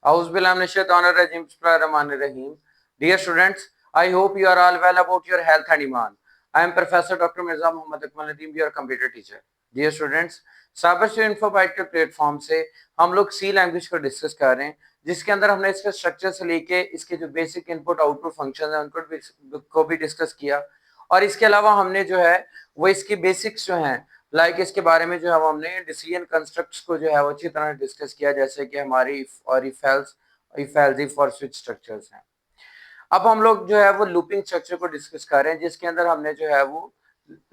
Auzubillahiminash-shaytanir-rajim. Bismillahir-rahmanir-rahim. Dear students, I hope you are all well about your health and iman. I am Professor Dr. Mirza Muhammad Akmal Nadeem, your computer teacher. Dear students, cyber से info bite के platform से हम लोग सी language को discuss कर रहे हैं, जिसके अंदर हमने इसके स्ट्रक्चर से लेके इसके जो बेसिक इनपुट आउटपुट फंक्शन है उनको भी डिस्कस किया। और इसके अलावा हमने जो है वो इसकी बेसिक्स जो हैं लाइक इसके बारे में जो है हमने डिसीजन कंस्ट्रक्ट्स को जो है वो अच्छी तरह डिस्कस किया, जैसे कि हमारी इफ और इफ एल्स इफ और स्विच स्ट्रक्चर्स हैं। अब हम लोग जो है वो लूपिंग स्ट्रक्चर को डिस्कस कर रहे हैं, जिसके अंदर हमने जो है वो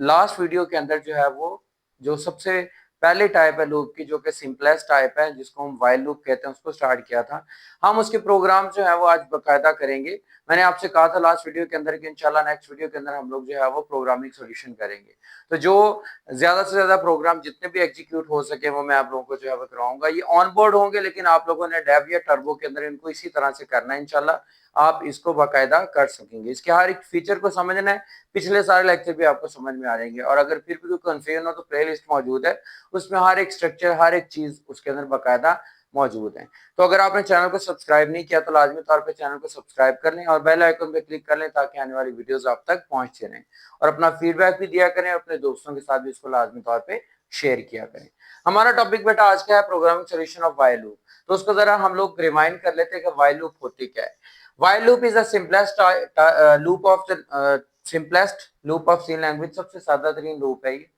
लास्ट वीडियो के अंदर जो है वो जो सबसे पहले टाइप है लूप की, जो कि सिंपलेस्ट टाइप है, जिसको हम व्हाइल लूप कहते हैं, उसको स्टार्ट किया था। हम उसके प्रोग्राम जो है वो आज बकायदा करेंगे। मैंने आपसे कहा था लास्ट वीडियो के अंदर कि इंशाल्लाह नेक्स्ट वीडियो के अंदर हम लोग जो है वो प्रोग्रामिंग सॉल्यूशन करेंगे। तो जो ज्यादा से ज्यादा प्रोग्राम जितने भी एग्जीक्यूट हो सके वो मैं आप लोगों को जो है वो कराऊंगा। ये ऑन बोर्ड होंगे, लेकिन आप लोगों ने डेव या टर्बो के अंदर इनको इसी तरह से करना है। इंशाल्लाह आप इसको बाकायदा कर सकेंगे। इसके हर एक फीचर को समझना है, पिछले सारे लेक्चर भी आपको समझ में आ जाएंगे। और अगर फिर भी कोई कंफ्यूजन हो तो प्ले लिस्ट मौजूद है, उसमें हर एक स्ट्रक्चर हर एक चीज उसके अंदर बाकायदा मौजूद है। तो अगर आपने चैनल को सब्सक्राइब नहीं किया तो लाजमी तौर पे चैनल को सब्सक्राइब कर लें और बेल आइकन पे क्लिक कर लें, ताकि आने वाली वीडियोस आप तक पहुंचते रहें। और अपना फीडबैक भी दिया करें, अपने दोस्तों के साथ भी इसको लाजमी तौर पे शेयर किया करें। हमारा टॉपिक बेटा आज का है programming solution of while loop. तो उसको जरा हम लोग रिमाइंड कर लेते हैं कि व्हाइल लूप होती क्या है। While loop is the simplest loop of C language, सबसे सादा तरीन लूप है ये।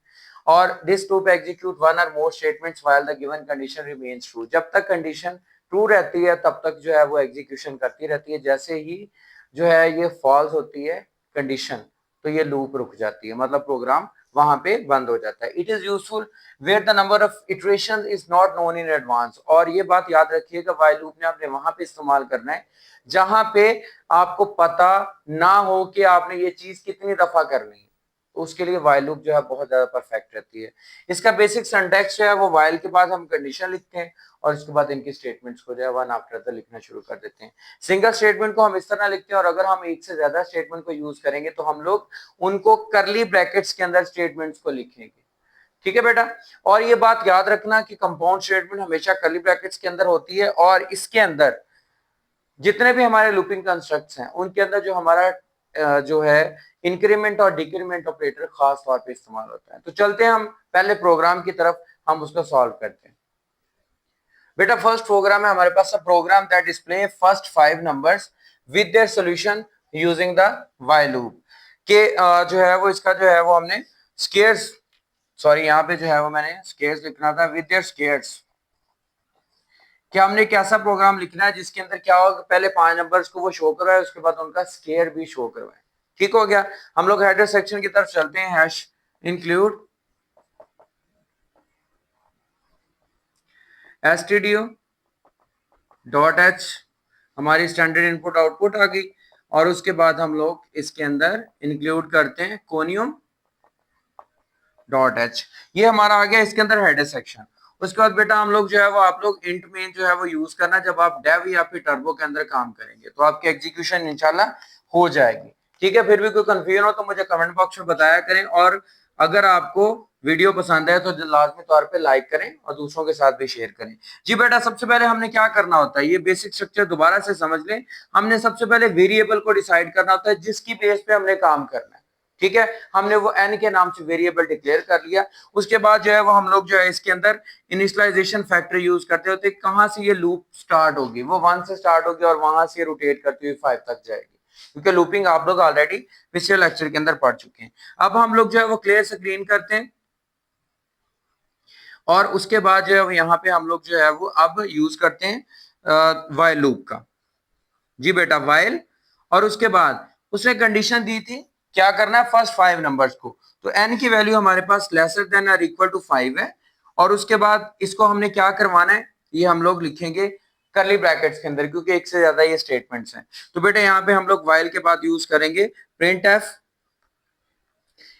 और this loop execute one or more statements while the given condition remains true। जब तक कंडीशन ट्रू रहती है तब तक जो है वो एग्जीक्यूशन करती रहती है। जैसे ही जो है ये फॉल्स होती है कंडीशन, तो ये लूप रुक जाती है, मतलब प्रोग्राम वहां पे बंद हो जाता है। It is useful where the number of iteration is not known in advance. और ये बात याद रखिएगा, व्हाइल लूप ने आपने वहां पे इस्तेमाल करना है जहां पे आपको पता ना हो कि आपने ये चीज कितनी दफा करनी है। तो उसके लिए व्हाइल लूप जो है बहुत ज्यादा परफेक्ट रहती है। इसका बेसिक सिंटैक्स जो है वो व्हाइल के बाद हम कंडीशन लिखते हैं और इसके बाद इनकी स्टेटमेंट्स को जो है वन आफ्टर द लिखना शुरू कर देते हैं। सिंगल स्टेटमेंट को हम इस तरह लिखते हैं, और अगर हम एक से ज्यादा स्टेटमेंट को यूज करेंगे तो हम लोग उनको करली ब्रैकेट्स के अंदर स्टेटमेंट्स को लिखेंगे। ठीक है बेटा। और ये बात याद रखना कि कंपाउंड स्टेटमेंट हमेशा करली ब्रैकेट्स के अंदर होती है, और इसके अंदर जितने भी हमारे लूपिंग कंस्ट्रक्ट्स हैं उनके अंदर जो हमारा जो है इंक्रीमेंट और डिक्रीमेंट ऑपरेटर खास तौर पे इस्तेमाल होता है। तो चलते हैं हम पहले प्रोग्राम की तरफ, हम उसको सॉल्व करते हैं। बेटा फर्स्ट प्रोग्राम है हमारे पास, a program that display first 5 numbers with their solution using the while loop के जो है वो इसका जो है वो हमने स्केयर्स, सॉरी यहाँ पे जो है वो मैंने स्केयर्स लिखना था, विद देयर स्केयर्स। क्या हमने कैसा प्रोग्राम लिखना है जिसके अंदर क्या होगा, पहले 5 नंबर्स को वो शो करवाए, उसके बाद उनका स्केयर भी शो करवाए। ठीक हो गया। हम लोग हेडर सेक्शन की तरफ चलते हैं। हैश इंक्लूड stdio.h हमारी स्टैंडर्ड इनपुट आउटपुट आ गई, और उसके बाद हम लोग इसके अंदर इंक्लूड करते हैं conium.h। ये हमारा आ गया इसके अंदर हेडर सेक्शन। उसके बाद बेटा हम लोग जो है वो आप लोग इंट मेन जो है वो यूज करना जब आप डेव या फिर टर्बो के अंदर काम करेंगे, तो आपकी एग्जीक्यूशन इंशाल्लाह हो जाएगी। ठीक है। फिर भी कोई कंफ्यूजन हो तो मुझे कमेंट बॉक्स में बताया करें, और अगर आपको वीडियो पसंद है तो लाजमी तौर पे लाइक करें और दूसरों के साथ भी शेयर करें। जी बेटा सबसे पहले हमने क्या करना होता है, ये बेसिक स्ट्रक्चर दोबारा से समझ लें। हमने सबसे पहले वेरिएबल को डिसाइड करना होता है जिसकी बेस पे हमने काम करना है। ठीक है। हमने वो n के नाम से वेरिएबल डिक्लेयर कर लिया। उसके बाद जो है वो हम लोग जो है इसके अंदर इनिशियलाइजेशन फैक्टर यूज करते होते, कहां से ये लूप स्टार्ट होगी, वो 1 से स्टार्ट होगी और वहां से रोटेट करती हुई 5 तक जाएगी, क्योंकि लूपिंग आप लोग ऑलरेडी पिछले लेक्चर के अंदर पढ़ चुके हैं। अब हम लोग जो है वो क्लियर स्क्रीन करते हैं, और उसके बाद जो है यहाँ पे हम लोग जो है वो अब यूज करते हैं व्हाइल लूप का। जी बेटा व्हाइल, और उसके बाद उसने कंडीशन दी थी क्या करना है, फर्स्ट 5 नंबर्स को। तो n की वैल्यू हमारे पास लेसर देन और इक्वल टू 5 है, और उसके बाद इसको हमने क्या करवाना है, ये हम लोग लिखेंगे करली ब्रैकेट्स के अंदर, क्योंकि एक से ज्यादा ये स्टेटमेंट्स हैं। तो बेटा यहाँ पे हम लोग व्हाइल के बाद यूज करेंगे प्रिंट एफ।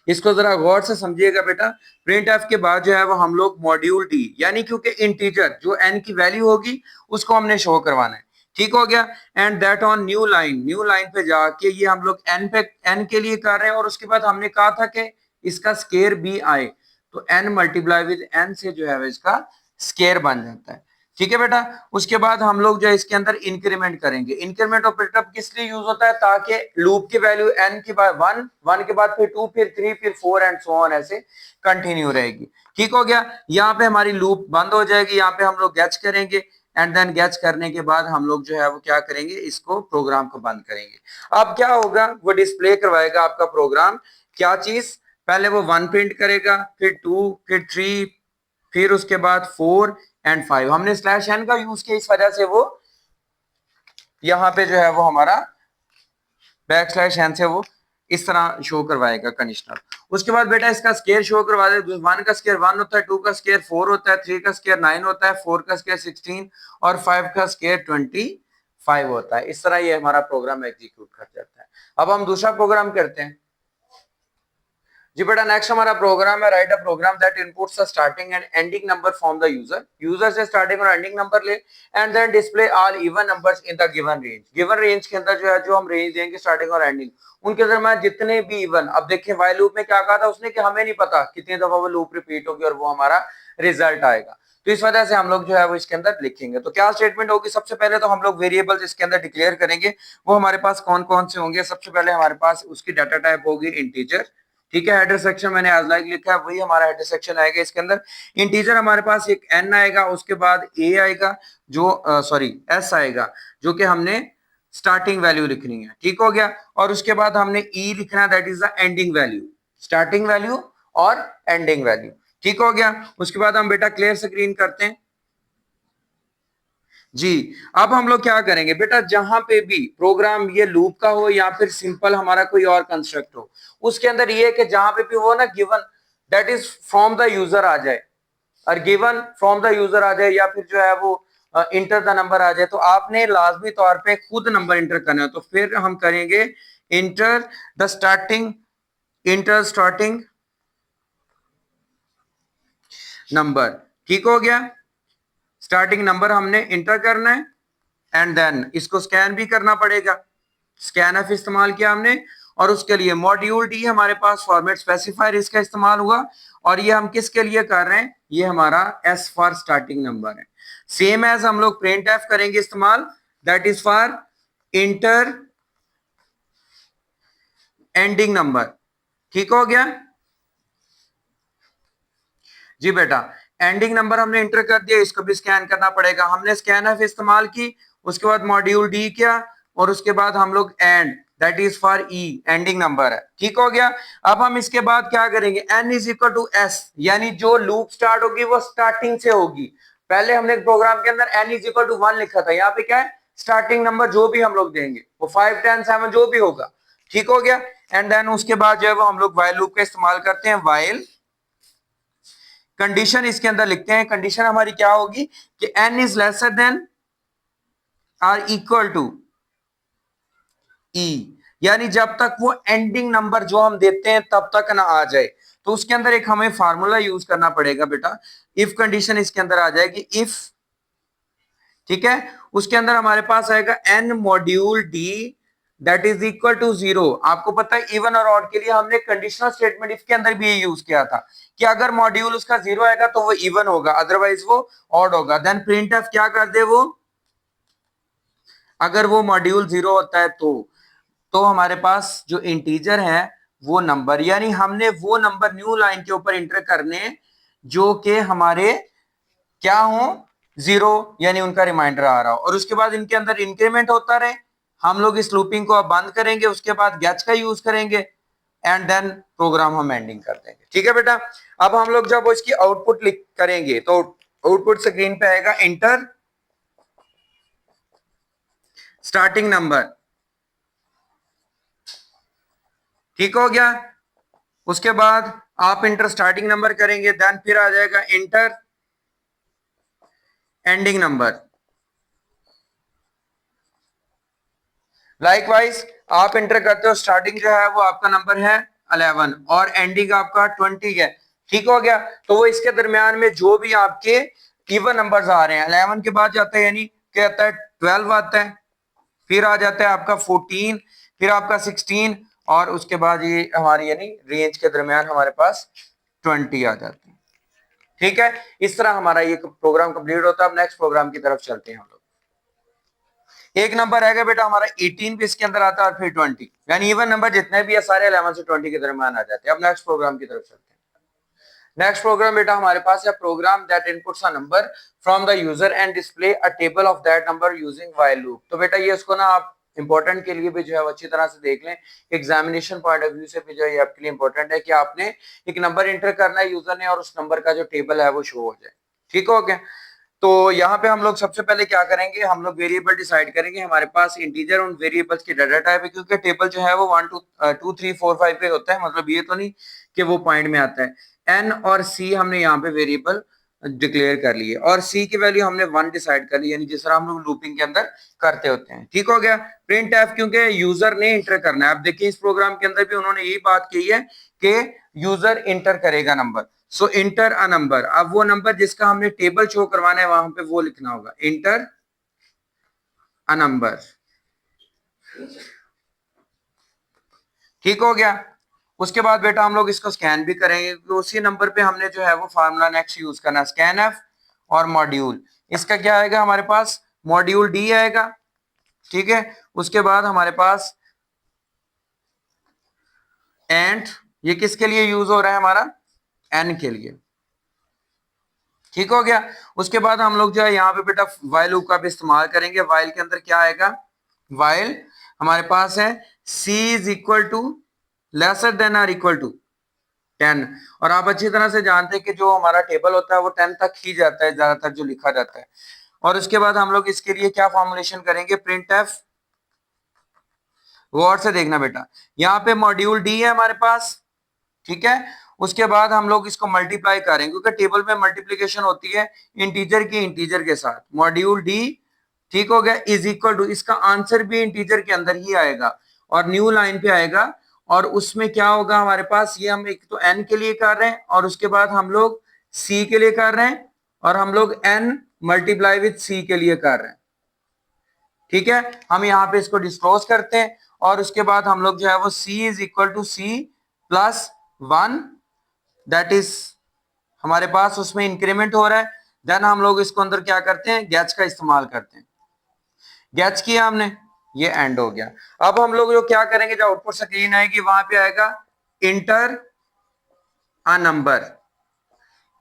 इसको जरा गौर से समझिएगा बेटा। प्रिंट एफ के बाद जो है वो हम लोग मॉड्यूल डी, यानी क्योंकि इंटीजर जो n की वैल्यू होगी उसको हमने शो करवाना है। ठीक हो गया। And that on new line पे जाके ये हम लोग n के लिए कर रहे हैं, और उसके बाद हमने कहा था कि इसका स्केयर भी आए, तो n मल्टीप्लाई विद n से जो है इसका स्केयर बन जाता है। ठीक है बेटा। उसके बाद हम लोग जो है इसके अंदर इंक्रीमेंट करेंगे। इंक्रीमेंट ऑपरेटर किस लिए यूज होता है, ताकि लूप की वैल्यू n के बाद 1, 1 के बाद फिर 2, फिर 3, फिर 4 एंड सो ऑन ऐसे कंटिन्यू रहेगी। ठीक हो गया। यहाँ पे हमारी लूप बंद हो जाएगी, यहाँ पे हम लोग गैच करेंगे एंड देन गैच करने के बाद हम लोग जो है वो क्या करेंगे, इसको प्रोग्राम को बंद करेंगे। अब क्या होगा, वो डिस्प्ले करवाएगा आपका प्रोग्राम क्या चीज, पहले वो 1 प्रिंट करेगा, फिर 2, फिर 3, फिर उसके बाद 4 एंड 5। हमने स्लैश एन का यूज किया, इस वजह से वो यहाँ पे जो है वो हमारा बैक स्लैश एन से वो इस तरह शो करवाएगा कंडीशनल। उसके बाद बेटा इसका स्केयर शो करवा दे। 1 का स्केयर 1 होता है, 2 का स्केयर 4 होता है, 3 का स्केयर 9 होता है, 4 का स्केयर 16 और 5 का स्केयर 25 होता है। इस तरह ये हमारा प्रोग्राम एग्जीक्यूट कर जाता है। अब हम दूसरा प्रोग्राम करते हैं जी बेटा। नेक्स्ट हमारा प्रोग्राम है, write a program that inputs the starting and ending number from the user. User से स्टार्टिंग और एंडिंग नंबर ले and then display all even numbers in the given range. Given range के अंदर जो है, जो हम रेंज देंगे स्टार्टिंग और एंडिंग, उनके दरमियान जितने भी इवन। अब देखिए व्हाइल लूप में क्या कहा था उसने कि हमें नहीं पता कितनी दफा वो लूप रिपीट होगी और वो हमारा रिजल्ट आएगा। तो इस वजह से हम लोग जो है वो इसके अंदर लिखेंगे। तो क्या स्टेटमेंट होगी, सबसे पहले तो हम लोग वेरिएबल्स इसके अंदर डिक्लेयर करेंगे। वो हमारे पास कौन कौन से होंगे, सबसे पहले हमारे पास उसकी डाटा टाइप होगी इंटीजर। ठीक है, हेडर सेक्शन मैंने एज लाइक लिखा है, वही हमारा हेडर सेक्शन आएगा। इसके अंदर इंटीजर हमारे पास एक n आएगा, उसके बाद a आएगा जो सॉरी s आएगा, जो कि हमने स्टार्टिंग वैल्यू लिखनी है। ठीक हो गया। और उसके बाद हमने e लिखना, that is the ending value, starting value और एंडिंग वैल्यू। ठीक हो गया। उसके बाद हम बेटा क्लियर स्क्रीन करते हैं जी। अब हम लोग क्या करेंगे बेटा, जहां पे भी प्रोग्राम ये लूप का हो या फिर सिंपल हमारा कोई और कंस्ट्रक्ट हो, उसके अंदर ये है कि जहां पे भी वो ना given that is from the user आ जाए, और गिवन फ्रॉम द यूजर आ जाए, या फिर जो है वो इंटर द नंबर आ जाए, तो आपने लाजमी तौर पे खुद नंबर इंटर करना है। तो फिर हम करेंगे enter the starting, inter starting number. ठीक हो गया। स्टार्टिंग नंबर हमने इंटर करना है एंड देन इसको स्कैन भी करना पड़ेगा। स्कैन एफ इस्तेमाल किया हमने, और उसके लिए मॉड्यूल डी हमारे पास फॉर्मेट स्पेसिफायर इसका इस्तेमाल हुआ। और ये हम किसके लिए कर रहे हैं, ये हमारा एस फॉर स्टार्टिंग नंबर है। सेम एज हम लोग प्रिंट एफ करेंगे इस्तेमाल, that is for inter ending number. ठीक हो गया जी बेटा। एंडिंग नंबर हमने इंटर कर दिया, इसको भी स्कैन करना पड़ेगा। हमने स्कैन एफ इस्तेमाल की, उसके बाद मॉड्यूल डी किया, और उसके बाद हम लोग and, that is for E, ending number है। ठीक हो गया। अब हम इसके बाद क्या करेंगे, N is equal to S, यानी जो लूप स्टार्ट होगी वो स्टार्टिंग से होगी। पहले हमने प्रोग्राम के अंदर एन इज इक्वल टू 1 लिखा था, यहाँ पे क्या है, स्टार्टिंग नंबर जो भी हम लोग देंगे वो 5, 10, 7 जो भी होगा। ठीक हो गया। एंड देन उसके बाद जो है वो हम लोग व्हाइल लूप का इस्तेमाल करते हैं। व्हाइल कंडीशन इसके अंदर लिखते हैं, कंडीशन हमारी क्या होगी कि n is lesser than or equal to E, यानी जब तक वो एंडिंग नंबर जो हम देते हैं तब तक ना आ जाए। तो उसके अंदर एक हमें फार्मूला यूज करना पड़ेगा बेटा। इफ कंडीशन इसके अंदर आ जाएगी, इफ, ठीक है, उसके अंदर हमारे पास आएगा n module D that is equal to 0। आपको पता है इवन और ऑड के लिए हमने कंडीशनल स्टेटमेंट इफ के अंदर भी ये यूज किया था कि अगर मॉड्यूल उसका 0 आएगा तो वो इवन होगा, अदरवाइज वो ऑड होगा। देन प्रिंट एफ क्या कर दे, वो अगर वो मॉड्यूल 0 होता है तो हमारे पास जो इंटीजर है वो नंबर, यानी हमने वो नंबर न्यू लाइन के ऊपर इंटर करने जो कि हमारे क्या हो, 0, यानी उनका रिमाइंडर आ रहा हो। और उसके बाद इनके अंदर इंक्रीमेंट होता रहे। हम लोग इस लूपिंग को अब बंद करेंगे, उसके बाद गैच का यूज करेंगे एंड देन प्रोग्राम हम एंडिंग कर देंगे। ठीक है बेटा। अब हम लोग जब इसकी आउटपुट लिख करेंगे तो आउटपुट स्क्रीन पे आएगा इंटर स्टार्टिंग नंबर। ठीक हो गया। उसके बाद आप इंटर स्टार्टिंग नंबर करेंगे, देन फिर आ जाएगा इंटर एंडिंग नंबर। लाइकवाइज आप इंटर करते हो, स्टार्टिंग जो है वो आपका नंबर है 11 और एंडिंग आपका 20 है। ठीक हो गया। तो वो इसके दरमियान में जो भी आपके इवन नंबर्स आ रहे हैं, 11 के बाद जाता है यानी क्या आता है, 12 आता है, फिर आ जाता है आपका 14, फिर आपका 16, और उसके बाद ये हमारी यानी रेंज के दरमियान हमारे पास 20 आ जाती है। ठीक है, इस तरह हमारा ये प्रोग्राम कंप्लीट होता है। अब नेक्स्ट प्रोग्राम की तरफ चलते हैं हम लोग। एक नंबर रहेगा बेटा हमारा 18 भी इसके अंदर आता है और फिर 20, यानी इवन नंबर जितने भी है सारे 11 से 20 के दरमियान आ जाते हैं। अब नेक्स्ट प्रोग्राम की तरफ चलते हैं। नेक्स्ट प्रोग्राम बेटा हमारे पास है program that inputs a number from the user and display a table of that number using while loop. तो बेटा ये इसको ना आप इंपॉर्टेंट के लिए भी जो है अच्छी तरह से देख लें, एग्जामिनेशन पॉइंट ऑफ व्यू से भी जो है आपके लिए इंपॉर्टेंट है कि आपने एक नंबर इंटर करना है यूजर ने और उस नंबर का जो टेबल है वो शो हो जाए। ठीक हो गया। तो यहाँ पे हम लोग सबसे पहले क्या करेंगे, हम लोग वेरिएबल डिसाइड करेंगे। हमारे पास इंटीजर उन वेरिएबल्स की डाटा टाइप है, क्योंकि टेबल जो है वो 1 2 3 4 5 पे होता है, मतलब ये तो नहीं कि वो पॉइंट में आता है। एन और सी हमने यहाँ पे वेरिएबल डिक्लेयर कर लिए और सी की वैल्यू हमने 1 डिसाइड कर ली, यानी जिस तरह हम लोग लूपिंग के अंदर करते होते हैं। ठीक हो गया। प्रिंट एफ क्योंकि यूजर ने इंटर करना है। अब देखिए इस प्रोग्राम के अंदर भी उन्होंने यही बात की है कि यूजर इंटर करेगा number, so inter a number. अब वो नंबर जिसका हमने टेबल शो करवाना है वहां पे वो लिखना होगा, इंटर अ नंबर। ठीक हो गया। उसके बाद बेटा हम लोग इसको स्कैन भी करेंगे, तो उसी नंबर पे हमने जो है वो फार्मूला नेक्स्ट यूज करना, स्कैन एफ और मॉड्यूल। इसका क्या आएगा हमारे पास, मॉड्यूल डी आएगा। ठीक है। उसके बाद हमारे पास एंड, ये किसके लिए यूज हो रहा है हमारा, एन के लिए। ठीक हो गया। उसके बाद हम लोग जो है यहाँ पे बेटा वाइल लूप का भी इस्तेमाल करेंगे। वाइल के अंदर क्या आएगा, वाइल हमारे पास है c is equal to lesser than or equal to 10। और आप अच्छी तरह से जानते हैं कि जो हमारा टेबल होता है वो 10 तक ही जाता है ज्यादातर जो लिखा जाता है। और उसके बाद हम लोग इसके लिए क्या फॉर्मुलेशन करेंगे, प्रिंट एफ। गौर से देखना बेटा, यहाँ पे मॉड्यूल डी है हमारे पास। ठीक है। उसके बाद हम लोग इसको मल्टीप्लाई करेंगे, क्योंकि टेबल में मल्टीप्लीकेशन होती है इंटीजर की इंटीजर के साथ। मॉड्यूल डी, ठीक हो गया, इज इक्वल टू, इसका आंसर भी इंटीजर के अंदर ही आएगा और न्यू लाइन पे आएगा। और उसमें क्या होगा हमारे पास, ये हम एक तो एन के लिए कर रहे हैं और उसके बाद हम लोग सी के लिए कर रहे हैं और हम लोग एन मल्टीप्लाई विथ सी के लिए कर रहे हैं। ठीक है। हम यहाँ पे इसको डिस्क्लोज करते हैं और उसके बाद हम लोग जो है वो C is equal to C plus 1, that is हमारे पास उसमें इंक्रीमेंट हो रहा है। देन हम लोग इसको अंदर क्या करते हैं, गैच का इस्तेमाल करते हैं। गैच किया हमने, ये एंड हो गया। अब हम लोग जो क्या करेंगे, जब आउटपुट स्क्रीन आएगी वहां पे आएगा इंटर अ नंबर।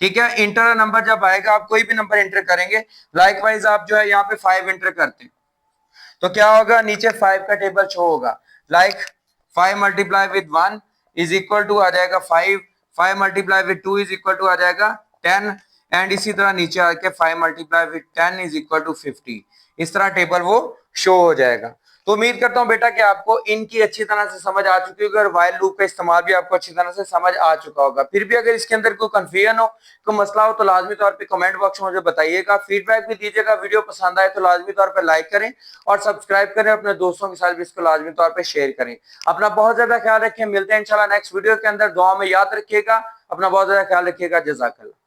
ठीक है। इंटर अ नंबर जब आएगा, आप कोई भी नंबर एंटर करेंगे, लाइकवाइज आप जो है यहाँ पे 5 एंटर करते हैं तो क्या होगा, नीचे 5 का टेबल शो होगा। Like 5 multiply with 1 is equal to आ जाएगा 5, 5 multiply with 2 is equal to आ जाएगा 10, एंड इसी तरह नीचे आके 5 multiply with 10 is equal to 50। इस तरह टेबल वो शो हो जाएगा। तो उम्मीद करता हूं बेटा कि आपको इनकी अच्छी तरह से समझ आ चुकी होगी और व्हाइल लूप का इस्तेमाल भी आपको अच्छी तरह से समझ आ चुका होगा। फिर भी अगर इसके अंदर कोई कंफ्यूजन हो, कोई मसला हो, तो लाजमी तौर पे कमेंट बॉक्स में मुझे बताइएगा, फीडबैक भी दीजिएगा। वीडियो पसंद आए तो लाजमी तौर पे लाइक करें और सब्सक्राइब करें, अपने दोस्तों के साथ भी इसको लाजमी तौर पे शेयर करें। अपना बहुत ज्यादा ख्याल रखें, मिलते हैं इंशाल्लाह नेक्स्ट वीडियो के अंदर। दुआ में याद रखिएगा, अपना बहुत ज्यादा ख्याल रखिएगा। जज़ाकल्लाह।